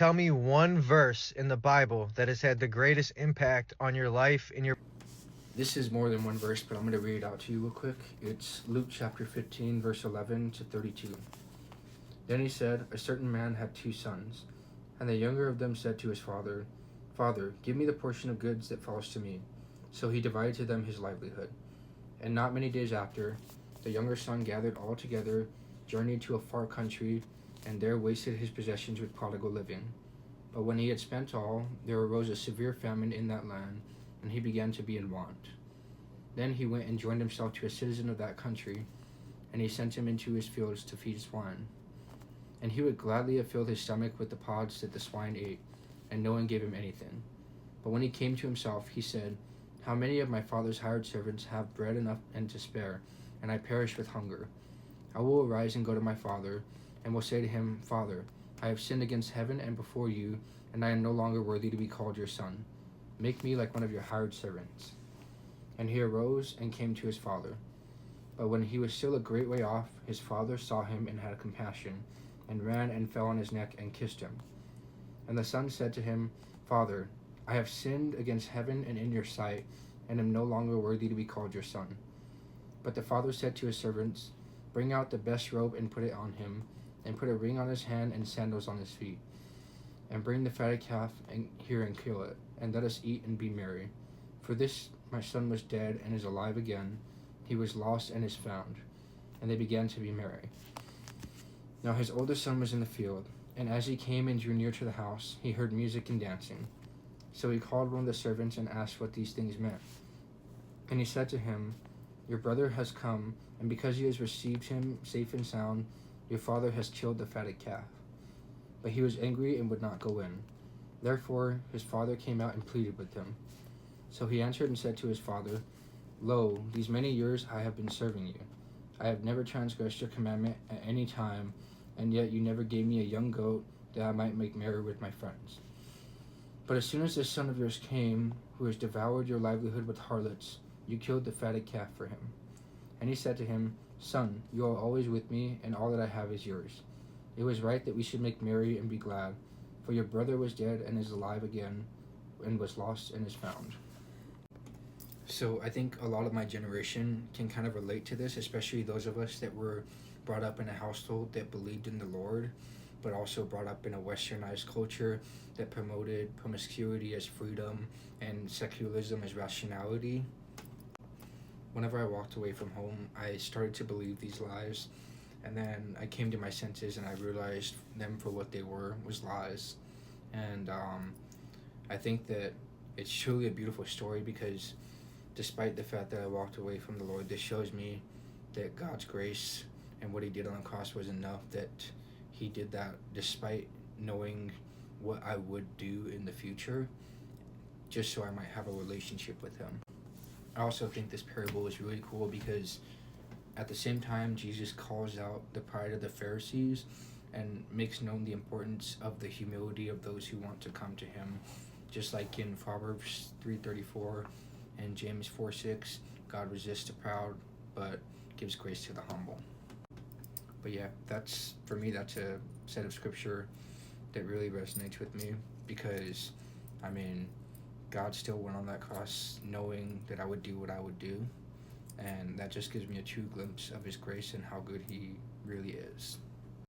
tell me one verse in the Bible that has had the greatest impact on your life and your... This is more than one verse, but I'm going to read it out to you real quick. It's Luke chapter 15, verse 11 to 32. Then he said, a certain man had 2 sons, and the younger of them said to his father, Father, give me the portion of goods that falls to me. So he divided to them his livelihood. And not many days after, the younger son gathered all together, journeyed to a far country, and there wasted his possessions with prodigal living. But when he had spent all, there arose a severe famine in that land, and he began to be in want. Then he went and joined himself to a citizen of that country, and he sent him into his fields to feed swine. And he would gladly have filled his stomach with the pods that the swine ate, and no one gave him anything. But when he came to himself, he said, How many of my father's hired servants have bread enough and to spare, and I perish with hunger? I will arise and go to my father, and will say to him, Father, I have sinned against heaven and before you, and I am no longer worthy to be called your son. Make me like one of your hired servants. And he arose and came to his father. But when he was still a great way off, his father saw him and had compassion, and ran and fell on his neck and kissed him. And the son said to him, Father, I have sinned against heaven and in your sight, and am no longer worthy to be called your son. But the father said to his servants, Bring out the best robe and put it on him, and put a ring on his hand and sandals on his feet. And bring the fatted calf here and kill it, and let us eat and be merry. For this my son was dead and is alive again. He was lost and is found. And they began to be merry. Now his oldest son was in the field, and as he came and drew near to the house, he heard music and dancing. So he called one of the servants and asked what these things meant. And he said to him, Your brother has come, and because he has received him safe and sound, your father has killed the fatted calf. But he was angry and would not go in. Therefore his father came out and pleaded with him. So he answered and said to his father, Lo, these many years I have been serving you. I have never transgressed your commandment at any time, and yet you never gave me a young goat that I might make merry with my friends. But as soon as this son of yours came, who has devoured your livelihood with harlots, you killed the fatted calf for him. And he said to him, Son, you are always with me, and all that I have is yours. It was right that we should make merry and be glad, for your brother was dead and is alive again, and was lost and is found. So I think a lot of my generation can kind of relate to this, especially those of us that were brought up in a household that believed in the Lord, but also brought up in a westernized culture that promoted promiscuity as freedom and secularism as rationality. Whenever I walked away from home, I started to believe these lies, and then I came to my senses and I realized them for what they were, was lies. And I think that it's truly a beautiful story because despite the fact that I walked away from the Lord, this shows me that God's grace and what he did on the cross was enough, that he did that despite knowing what I would do in the future, just so I might have a relationship with him. I also think this parable is really cool because at the same time, Jesus calls out the pride of the Pharisees and makes known the importance of the humility of those who want to come to him. Just like in Proverbs 3:34 and James 4:6, God resists the proud, but gives grace to the humble. But yeah, that's a set of scripture that really resonates with me because, I mean, God still went on that cross knowing that I would do what I would do, and that just gives me a true glimpse of his grace and how good he really is.